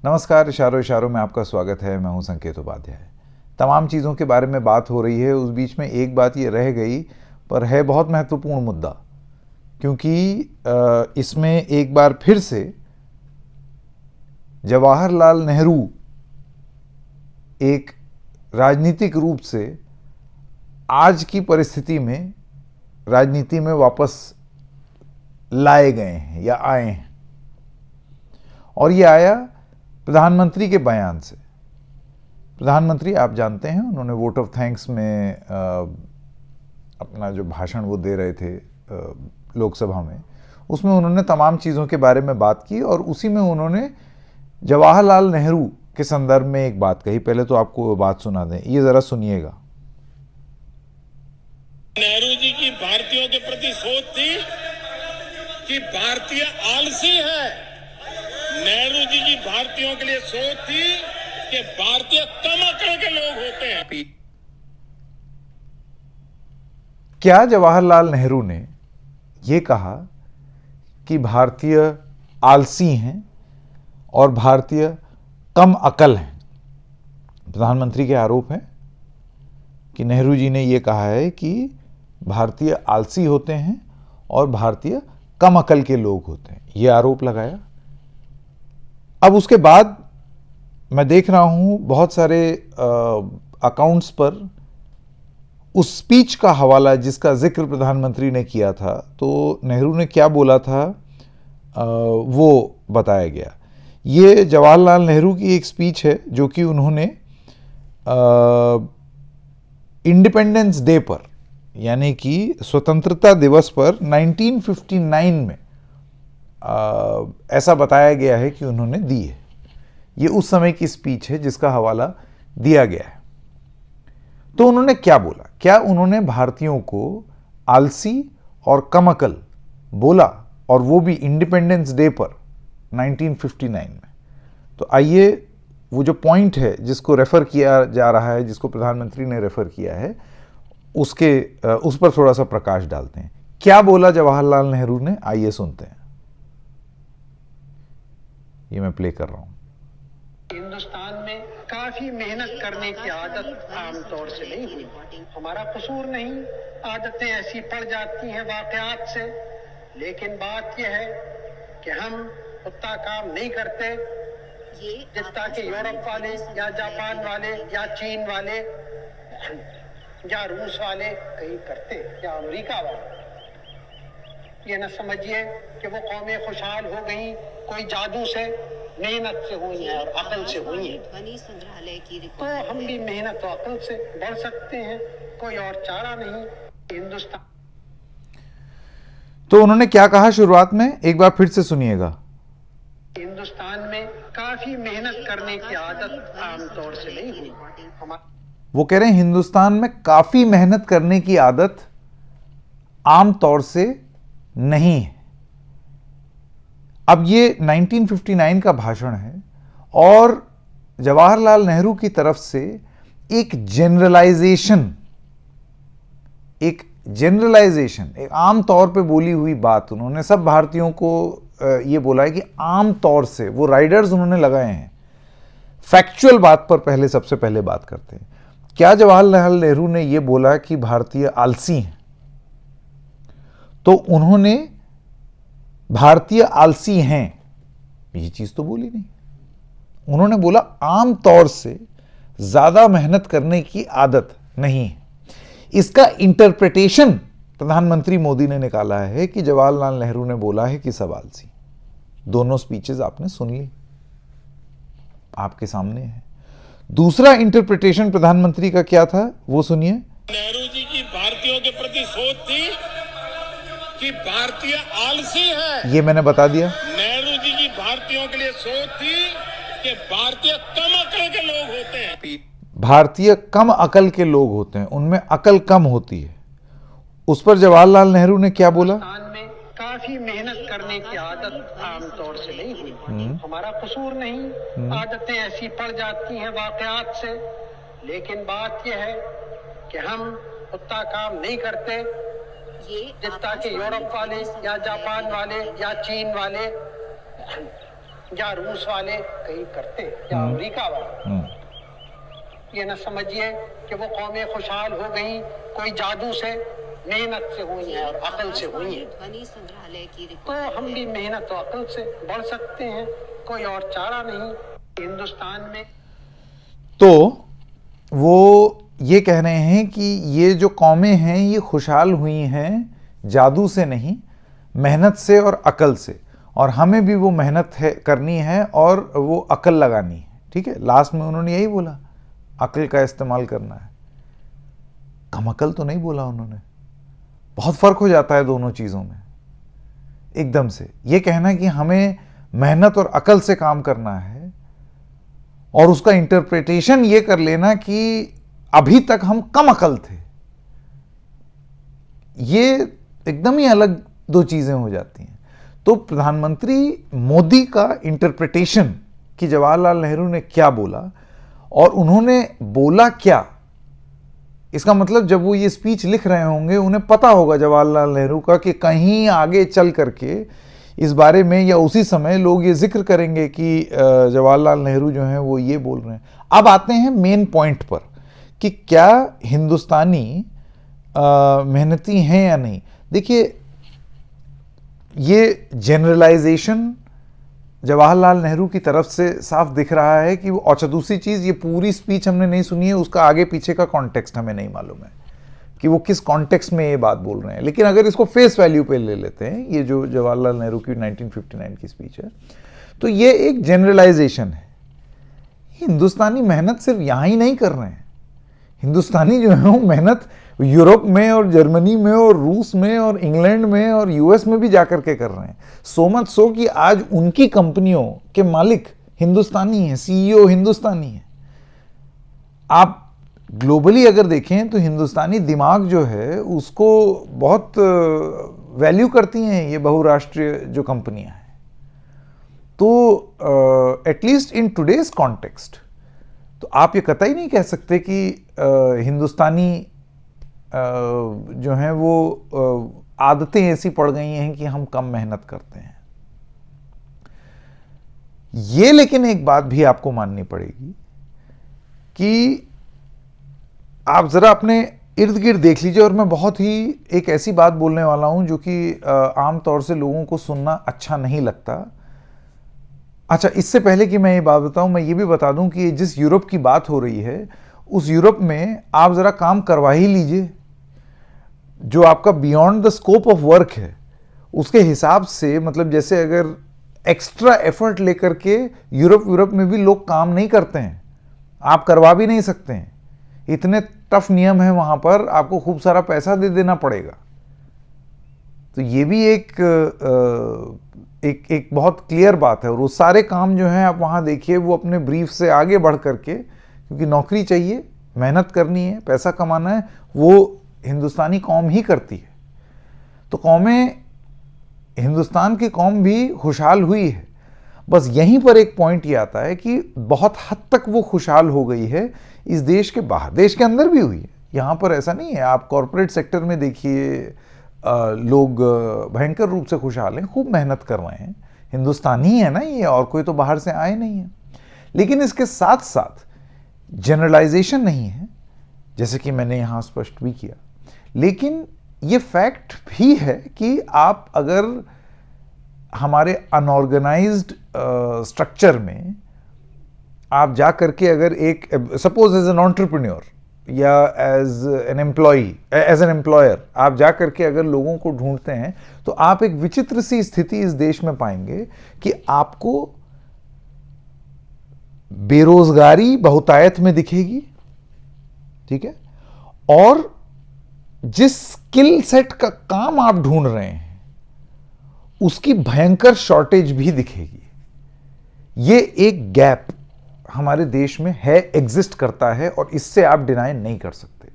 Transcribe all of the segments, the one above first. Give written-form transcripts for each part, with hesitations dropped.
नमस्कार, इशारों इशारों में आपका स्वागत है। मैं हूं संकेत उपाध्याय। तमाम चीज़ों के बारे में बात हो रही है, उस बीच में एक बात ये रह गई, पर है बहुत महत्वपूर्ण मुद्दा, क्योंकि इसमें एक बार फिर से जवाहरलाल नेहरू एक राजनीतिक रूप से आज की परिस्थिति में राजनीति में वापस लाए गए हैं या आए हैं। और ये आया प्रधानमंत्री के बयान से। प्रधानमंत्री, आप जानते हैं, उन्होंने वोट ऑफ थैंक्स में अपना जो भाषण वो दे रहे थे लोकसभा में, उसमें उन्होंने तमाम चीज़ों के बारे में बात की और उसी में उन्होंने जवाहरलाल नेहरू के संदर्भ में एक बात कही। पहले तो आपको वो बात सुना दें, ये ज़रा सुनिएगा। नेहरू जी की भारतीयों के प्रति सोच थी कि भारतीय आलसी है। नेहरू जी की भारतीयों के लिए सोच थी कि भारतीय कम अकल के लोग होते हैं। क्या जवाहरलाल नेहरू ने ये कहा कि भारतीय आलसी हैं और भारतीय कम अकल हैं? प्रधानमंत्री के आरोप हैं कि नेहरू जी ने ये कहा है कि भारतीय आलसी होते हैं और भारतीय कम अकल के लोग होते हैं, ये आरोप लगाया। अब उसके बाद मैं देख रहा हूं बहुत सारे अकाउंट्स पर उस स्पीच का हवाला जिसका जिक्र प्रधानमंत्री ने किया था, तो नेहरू ने क्या बोला था वो बताया गया। ये जवाहरलाल नेहरू की एक स्पीच है जो कि उन्होंने इंडिपेंडेंस डे पर, यानी कि स्वतंत्रता दिवस पर 1959 में ऐसा बताया गया है कि उन्होंने दी है। ये उस समय की स्पीच है जिसका हवाला दिया गया है। तो उन्होंने क्या बोला? क्या उन्होंने भारतीयों को आलसी और कम अकल बोला, और वो भी इंडिपेंडेंस डे पर 1959 में? तो आइए वो जो पॉइंट है जिसको रेफर किया जा रहा है, जिसको प्रधानमंत्री ने रेफर किया है, उस पर थोड़ा सा प्रकाश डालते हैं। क्या बोला जवाहरलाल नेहरू ने, आइए सुनते हैं। ये मैं प्ले कर रहा हूं। हिंदुस्तान में काफी मेहनत करने की आदत आमतौर से नहीं हुई। हमारा कसूर नहीं, आदतें ऐसी पड़ जाती हैं वाकयात से। लेकिन बात यह है कि हम उतना काम नहीं करते जितना कि यूरोप वाले या जापान वाले या चीन वाले या रूस वाले कहीं करते या अमेरिका वाले। ये न समझिए कि वो कौमें खुशहाल हो गई कोई जादू से, मेहनत से हुई है और अकल से हुई है। तो हम भी मेहनत और अकल से बढ़ सकते हैं, कोई और चारा नहीं। हिंदुस्तान। तो उन्होंने क्या कहा शुरुआत में, एक बार फिर से सुनिएगा। हिंदुस्तान में काफी मेहनत करने की आदत आमतौर से नहीं हुई। वो कह रहे हैं हिंदुस्तान में काफी मेहनत करने की आदत आमतौर से नहीं है। अब ये 1959 का भाषण है और जवाहरलाल नेहरू की तरफ से एक जनरलाइजेशन, एक आम तौर पे बोली हुई बात, उन्होंने सब भारतीयों को ये बोला है कि आम तौर से, वो राइडर्स उन्होंने लगाए हैं। फैक्चुअल बात पर सबसे पहले बात करते हैं। क्या जवाहरलाल नेहरू ने ये बोला कि भारतीय आलसी हैं? तो उन्होंने भारतीय आलसी हैं ये चीज तो बोली नहीं। उन्होंने बोला आम तौर से ज्यादा मेहनत करने की आदत नहीं है। इसका इंटरप्रिटेशन प्रधानमंत्री मोदी ने निकाला है कि जवाहरलाल नेहरू ने बोला है कि सब आलसी। दोनों स्पीचेस आपने सुन ली, आपके सामने है। दूसरा इंटरप्रिटेशन प्रधानमंत्री का क्या था, वो सुनिए। नेहरू जी की भारतीयों के प्रति सोच थी कि भारतीय आलसी है। ये मैंने बता दिया। नेहरू जी की भारतीयों के लिए सोच थी कि भारतीय कम अकल के लोग होते हैं। भारतीय कम अकल के लोग होते हैं, उनमें अकल कम होती है। उस पर जवाहरलाल नेहरू ने क्या बोला? में काफी मेहनत करने की आदत आमतौर से नहीं हुई। हमारा कसूर नहीं, आदतें ऐसी पड़ जाती हैं वाकयात से। लेकिन बात यह है कि हम उतना काम नहीं करते जितना कि यूरोप वाले या जापान वाले या चीन वाले या रूस वाले कहीं करते या अमेरिका वाले। ये न समझिए कि वो कौमें खुशहाल हो गई कोई जादू से, मेहनत से हुई है और अकल से हुई है। तो हम भी मेहनत और अकल से बढ़ सकते हैं, कोई और चारा नहीं हिंदुस्तान में। तो वो ये कह रहे हैं कि ये जो कौमें हैं ये खुशहाल हुई हैं जादू से नहीं, मेहनत से और अकल से, और हमें भी वो मेहनत है करनी है और वो अकल लगानी है। ठीक है, लास्ट में उन्होंने यही बोला, अकल का इस्तेमाल करना है। कम अकल तो नहीं बोला उन्होंने। बहुत फर्क हो जाता है दोनों चीज़ों में एकदम से। ये कहना कि हमें मेहनत और अकल से काम करना है और उसका इंटरप्रिटेशन ये कर लेना कि अभी तक हम कम अकल थे, ये एकदम ही अलग दो चीज़ें हो जाती हैं। तो प्रधानमंत्री मोदी का इंटरप्रिटेशन कि जवाहरलाल नेहरू ने क्या बोला और उन्होंने बोला क्या, इसका मतलब जब वो ये स्पीच लिख रहे होंगे उन्हें पता होगा जवाहरलाल नेहरू का कि कहीं आगे चल करके इस बारे में या उसी समय लोग ये जिक्र करेंगे कि जवाहरलाल नेहरू जो हैं वो ये बोल रहे हैं। अब आते हैं मेन पॉइंट पर कि क्या हिंदुस्तानी मेहनती हैं या नहीं। देखिए, ये जनरलाइजेशन जवाहरलाल नेहरू की तरफ से साफ दिख रहा है कि वो, और दूसरी चीज़, ये पूरी स्पीच हमने नहीं सुनी है, उसका आगे पीछे का कॉन्टेक्स्ट हमें नहीं मालूम है कि वो किस कॉन्टेक्स्ट में ये बात बोल रहे हैं। लेकिन अगर इसको फेस वैल्यू पे ले लेते हैं, ये जो जवाहरलाल नेहरू की 1959 की स्पीच है, तो ये एक जनरलाइजेशन है। हिंदुस्तानी मेहनत सिर्फ यहाँ ही नहीं कर रहे हैं, हिंदुस्तानी जो है वो मेहनत यूरोप में और जर्मनी में और रूस में और इंग्लैंड में और यूएस में भी जाकर के कर रहे हैं। सो मच सो कि आज उनकी कंपनियों के मालिक हिंदुस्तानी हैं, सीईओ हिंदुस्तानी हैं। आप ग्लोबली अगर देखें तो हिंदुस्तानी दिमाग जो है उसको बहुत वैल्यू करती हैं ये बहुराष्ट्रीय जो कंपनियां हैं। तो एटलीस्ट इन टुडेज कॉन्टेक्स्ट तो आप ये कतई नहीं कह सकते कि हिंदुस्तानी जो हैं वो आदतें ऐसी पड़ गई हैं कि हम कम मेहनत करते हैं। ये लेकिन एक बात भी आपको माननी पड़ेगी कि आप जरा अपने इर्द गिर्द देख लीजिए, और मैं बहुत ही एक ऐसी बात बोलने वाला हूं जो कि आमतौर से लोगों को सुनना अच्छा नहीं लगता। अच्छा, इससे पहले कि मैं ये बात बताऊं, मैं ये भी बता दूं कि जिस यूरोप की बात हो रही है उस यूरोप में आप जरा काम करवा ही लीजिए। जो आपका beyond the scope of work है उसके हिसाब से, मतलब जैसे अगर एक्स्ट्रा एफर्ट लेकर के यूरोप में भी लोग काम नहीं करते हैं, आप करवा भी नहीं सकते हैं। इतने टफ नियम है वहां पर, आपको खूब सारा पैसा दे देना पड़ेगा। तो ये भी एक बहुत क्लियर बात है। और वो सारे काम जो हैं आप वहां देखिए, वो अपने ब्रीफ से आगे बढ़ करके, क्योंकि नौकरी चाहिए, मेहनत करनी है, पैसा कमाना है, वो हिंदुस्तानी कौम ही करती है। तो कौमें, हिंदुस्तान की कौम भी खुशहाल हुई है। बस यहीं पर एक पॉइंट ये आता है कि बहुत हद तक वो खुशहाल हो गई है इस देश के बाहर। देश के अंदर भी हुई है, यहाँ पर ऐसा नहीं है। आप कॉरपोरेट सेक्टर में देखिए, लोग भयंकर रूप से खुशहाल हैं, खूब मेहनत कर रहे हैं। हिंदुस्तानी है ना ये, और कोई तो बाहर से आए नहीं है। लेकिन इसके साथ साथ जनरलाइजेशन नहीं है, जैसे कि मैंने यहाँ स्पष्ट भी किया। लेकिन ये फैक्ट भी है कि आप अगर हमारे अनऑर्गेनाइज्ड स्ट्रक्चर में आप जा करके अगर एक, सपोज एज एन एंटरप्रेन्योर या एज एन एम्प्लॉयर आप जा करके अगर लोगों को ढूंढते हैं, तो आप एक विचित्र सी स्थिति इस देश में पाएंगे कि आपको बेरोजगारी बहुतायत में दिखेगी, ठीक है, और जिस स्किल सेट का काम आप ढूंढ रहे हैं उसकी भयंकर शॉर्टेज भी दिखेगी। ये एक गैप हमारे देश में है, एग्जिस्ट करता है, और इससे आप डिनाई नहीं कर सकते।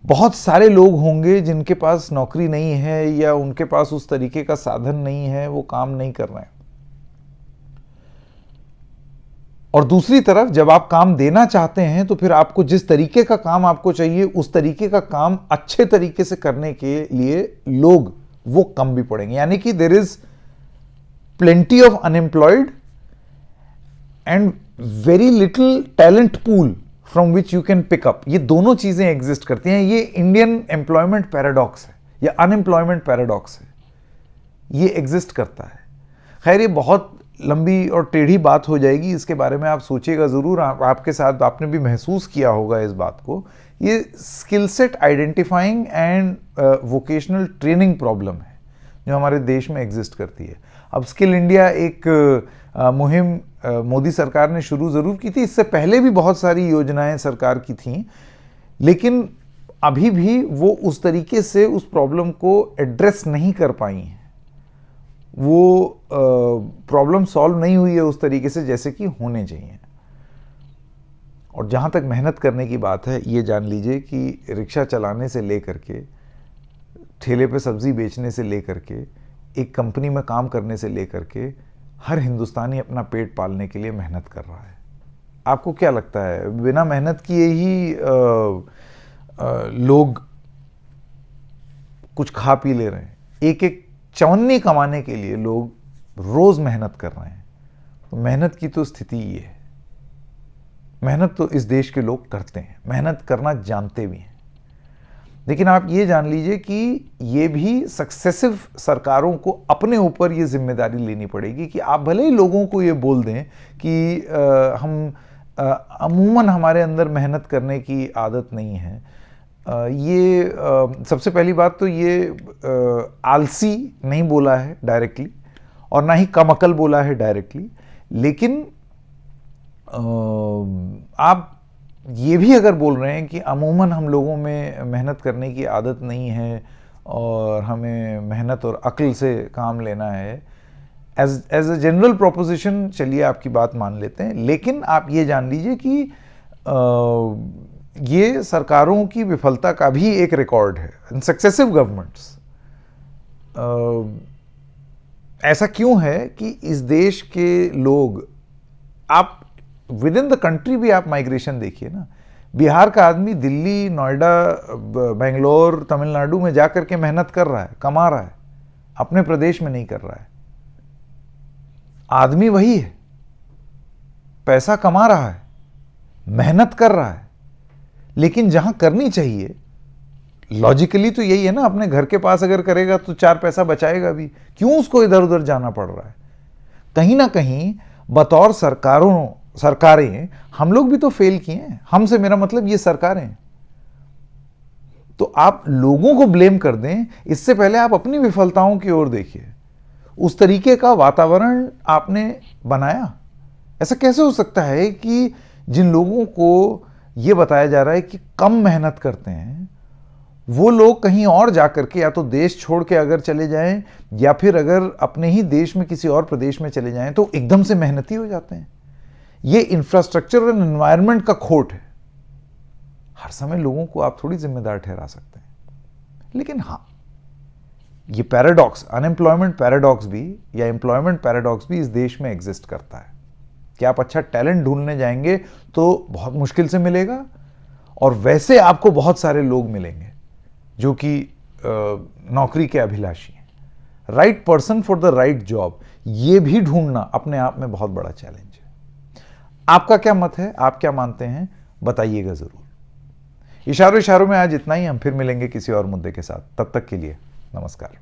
बहुत सारे लोग होंगे जिनके पास नौकरी नहीं है या उनके पास उस तरीके का साधन नहीं है, वो काम नहीं कर रहे हैं। और दूसरी तरफ जब आप काम देना चाहते हैं तो फिर आपको जिस तरीके का काम आपको चाहिए उस तरीके का काम अच्छे तरीके से करने के लिए लोग वो कम भी पड़ेंगे। यानी कि there is plenty of unemployed and very little talent pool from which you can pick up. ये दोनों चीजें एग्जिस्ट करती हैं. ये इंडियन एम्प्लॉयमेंट पैराडॉक्स है या अनएम्प्लॉयमेंट पैराडॉक्स है, ये एग्जिस्ट करता है. खैर ये बहुत लंबी और टेढ़ी बात हो जाएगी, इसके बारे में आप सोचिएगा ज़रूर. आपके साथ आपने भी महसूस किया होगा इस बात को. ये skill set identifying and vocational training problem है जो हमारे देश में एग्जिस्ट करती है. अब स्किल इंडिया एक मुहिम मोदी सरकार ने शुरू ज़रूर की थी. इससे पहले भी बहुत सारी योजनाएं सरकार की थीं, लेकिन अभी भी वो उस तरीके से उस प्रॉब्लम को एड्रेस नहीं कर पाई हैं. वो प्रॉब्लम सॉल्व नहीं हुई है उस तरीके से जैसे कि होने चाहिए. और जहाँ तक मेहनत करने की बात है, ये जान लीजिए कि रिक्शा चलाने से लेकर के, ठेले पे सब्ज़ी बेचने से लेकर के, एक कंपनी में काम करने से लेकर के, हर हिंदुस्तानी अपना पेट पालने के लिए मेहनत कर रहा है. आपको क्या लगता है, बिना मेहनत किए ही लोग कुछ खा पी ले रहे हैं? एक एक चवन्नी कमाने के लिए लोग रोज मेहनत कर रहे हैं. तो मेहनत की तो स्थिति ये है. मेहनत तो इस देश के लोग करते हैं, मेहनत करना जानते भी हैं. लेकिन आप ये जान लीजिए कि ये भी सक्सेसिव सरकारों को अपने ऊपर ये जिम्मेदारी लेनी पड़ेगी कि आप भले ही लोगों को ये बोल दें कि हम अमूमन हमारे अंदर मेहनत करने की आदत नहीं है. ये सबसे पहली बात तो ये आलसी नहीं बोला है डायरेक्टली, और ना ही कम अकल बोला है डायरेक्टली. लेकिन आप ये भी अगर बोल रहे हैं कि अमूमन हम लोगों में मेहनत करने की आदत नहीं है और हमें मेहनत और अक्ल से काम लेना है, एज अ जनरल प्रोपोजिशन चलिए आपकी बात मान लेते हैं. लेकिन आप ये जान लीजिए कि ये सरकारों की विफलता का भी एक रिकॉर्ड है. सक्सेसिव गवर्नमेंट्स, ऐसा क्यों है कि इस देश के लोग, आप विद इन द कंट्री भी आप माइग्रेशन देखिए ना. बिहार का आदमी दिल्ली, नोएडा, बेंगलोर, तमिलनाडु में जाकर के मेहनत कर रहा है, कमा रहा है, अपने प्रदेश में नहीं कर रहा है. आदमी वही है, पैसा कमा रहा है, मेहनत कर रहा है, लेकिन जहां करनी चाहिए, लॉजिकली तो यही है ना, अपने घर के पास अगर करेगा तो 4 पैसा बचाएगा भी. क्यों उसको इधर उधर जाना पड़ रहा है? कहीं ना कहीं बतौर सरकारें हम लोग भी तो फेल किए हैं. हमसे मेरा मतलब ये सरकारें. तो आप लोगों को ब्लेम कर दें, इससे पहले आप अपनी विफलताओं की ओर देखिए. उस तरीके का वातावरण आपने बनाया. ऐसा कैसे हो सकता है कि जिन लोगों को ये बताया जा रहा है कि कम मेहनत करते हैं, वो लोग कहीं और जाकर के या तो देश छोड़ के अगर चले जाएं, या फिर अगर अपने ही देश में किसी और प्रदेश में चले जाएं, तो एकदम से मेहनती हो जाते हैं? ये इंफ्रास्ट्रक्चर और एनवायरनमेंट का खोट है. हर समय लोगों को आप थोड़ी जिम्मेदार ठहरा सकते हैं. लेकिन हाँ, ये पैराडॉक्स, अनएम्प्लॉयमेंट पैराडॉक्स भी या एम्प्लॉयमेंट पैराडॉक्स भी इस देश में एग्जिस्ट करता है कि आप अच्छा टैलेंट ढूंढने जाएंगे तो बहुत मुश्किल से मिलेगा, और वैसे आपको बहुत सारे लोग मिलेंगे जो कि नौकरी के अभिलाषी हैं. Right person for the right job, ये भी ढूंढना अपने आप में बहुत बड़ा चैलेंज है. आपका क्या मत है? आप क्या मानते हैं? बताइएगा जरूर. इशारों में आज इतना ही. हम फिर मिलेंगे किसी और मुद्दे के साथ. तब तक के लिए नमस्कार.